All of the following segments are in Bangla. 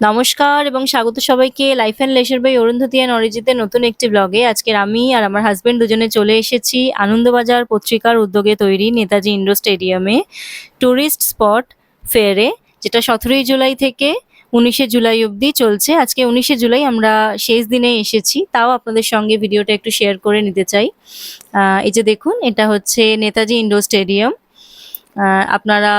নমস্কার এবং স্বাগত সবাইকে life and leisure by Arundhati and অরিজিতের নতুন একটি ব্লগে। আজকের আমি আর আমার হাজবেন্ড দুজনে চলে এসেছি আনন্দবাজার পত্রিকার উদ্যোগে তৈরি নেতাজি ইন্ডোর স্টেডিয়ামে ট্যুরিস্ট স্পট ফেয়ারে, যেটা 17ই জুলাই থেকে 19শে জুলাই অবধি চলছে। আজকে 19শে জুলাই, আমরা শেষ দিনে এসেছি, তাও আপনাদের সঙ্গে ভিডিওটা একটু শেয়ার করে নিতে চাই। এই যে দেখুন, এটা হচ্ছে নেতাজি ইন্ডোর স্টেডিয়াম। আপনারা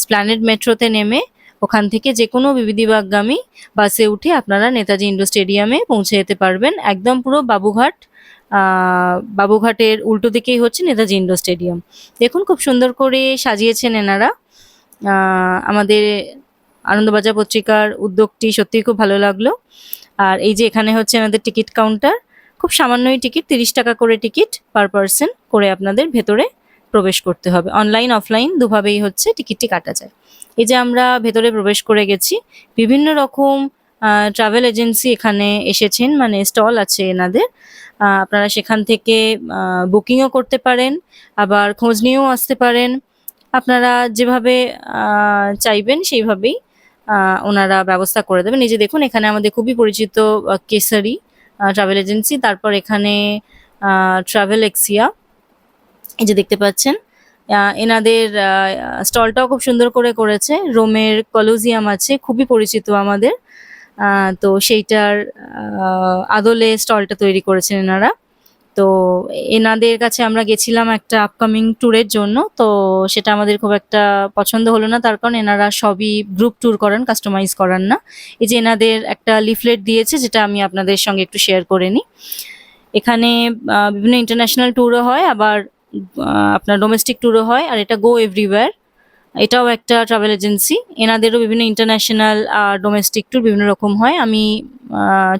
স্প্ল্যানেড মেট্রোতে নেমে ওখান থেকে যে কোনো বিবিধিবাগগামী বাসে উঠে আপনারা নেতাজি ইন্ডোর স্টেডিয়ামে পৌঁছে যেতে পারবেন। একদম পুরো বাবুঘাটের উল্টো দিকেই হচ্ছে নেতাজি ইন্ডোর স্টেডিয়াম। দেখুন খুব সুন্দর করে সাজিয়েছেন এনারা। আমাদের আনন্দবাজার পত্রিকার উদ্যোগটি সত্যিই খুব ভালো লাগলো। আর এই যে এখানে হচ্ছে আমাদের টিকিট কাউন্টার, খুব সামান্যই টিকিট, 30 টাকা করে টিকিট পার পার্সন করে আপনাদের ভেতরে প্রবেশ করতে হবে। অনলাইন অফলাইন দুভাবেই হচ্ছে টিকিটটি কাটা যায়। এই যে আমরা ভেতরে প্রবেশ করে গেছি। বিভিন্ন রকম ট্রাভেল এজেন্সি এখানে এসেছেন, মানে স্টল আছে এনাদের। আপনারা সেখান থেকে বুকিংও করতে পারেন, আবার খোঁজ নিয়েও আসতে পারেন। আপনারা যেভাবে চাইবেন সেইভাবেই ওনারা ব্যবস্থা করে দেবেন। এই যে দেখুন, এখানে আমাদের খুবই পরিচিত কেসারি ট্রাভেল এজেন্সি, তারপর এখানে ট্রাভেল এক্সিয়া, এই যে দেখতে পাচ্ছেন। এনাদের স্টলটাও খুব সুন্দর করে করেছে। রোমের কলোজিয়াম আছে, খুবই পরিচিত আমাদের, তো সেইটার আদলে স্টলটা তৈরি করেছেন এনারা। তো এনাদের কাছে আমরা গেছিলাম একটা আপকামিং ট্যুরের জন্য, তো সেটা আমাদের খুব একটা পছন্দ হলো না, তার কারণ এনারা সবই গ্রুপ ট্যুর করান, কাস্টমাইজ করান না। এই যে এনাদের একটা লিফলেট দিয়েছে, যেটা আমি আপনাদের সঙ্গে একটু শেয়ার করে নিই। এখানে বিভিন্ন ইন্টারন্যাশনাল ট্যুরও হয়, আবার আপনার ডোমেস্টিক ট্যুরও হয়, আর এটা গো এভরিওয়্যার, এটাও একটা ট্রাভেল এজেন্সি। এনাদেরও বিভিন্ন ইন্টারন্যাশনাল আর ডোমেস্টিক ট্যুর বিভিন্ন রকম হয়। আমি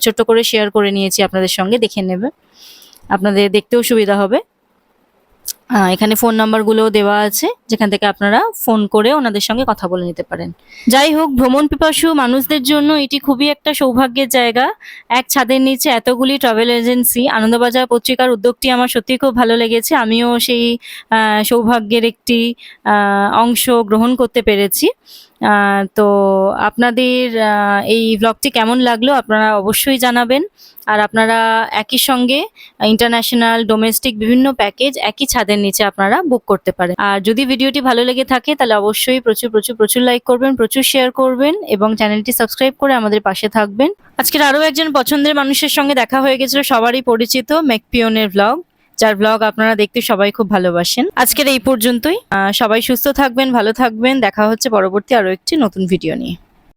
ছোট্ট করে শেয়ার করে নিয়েছি আপনাদের সঙ্গে, দেখে নেবে, আপনাদের দেখতেও সুবিধা হবে। এখানে ফোন নাম্বারগুলোও দেওয়া আছে, যেখান থেকে আপনারা ফোন করে ওনাদের সঙ্গে কথা বলে নিতে পারেন। যাই হোক, ভ্রমণ পিপাসু মানুষদের জন্য এটি খুবই একটা সৌভাগ্যের জায়গা। এক ছাদের নিচে এতগুলি ট্রাভেল এজেন্সি, আনন্দবাজার পত্রিকার উদ্যোগটি আমার সত্যিই খুব ভালো লেগেছে। আমিও সেই সৌভাগ্যের একটি অংশ গ্রহণ করতে পেরেছি। তো আপনাদের এই ব্লগটি কেমন লাগলো আপনারা অবশ্যই জানাবেন। আর আপনারা একই সঙ্গে ইন্টারন্যাশনাল ডোমেস্টিক বিভিন্ন প্যাকেজ একই ছাদের নিচে আপনারা বুক করতে পারেন। আর যদি ভিডিওটি ভালো লেগে থাকে তাহলে অবশ্যই প্রচুর লাইক করবেন, প্রচুর শেয়ার করবেন এবং চ্যানেলটি সাবস্ক্রাইব করে আমাদের পাশে থাকবেন। আজকের আরও একজন পছন্দের মানুষের সঙ্গে দেখা হয়ে গেছিল, সবারই পরিচিত ম্যাকপিয়নের ব্লগ, যার ব্লগ আপনারা দেখতে সবাই খুব ভালোবাসেন। আজকের এই পর্যন্তই। সবাই সুস্থ থাকবেন, ভালো থাকবেন। দেখা হচ্ছে পরবর্তী আরও একটি নতুন ভিডিও নিয়ে।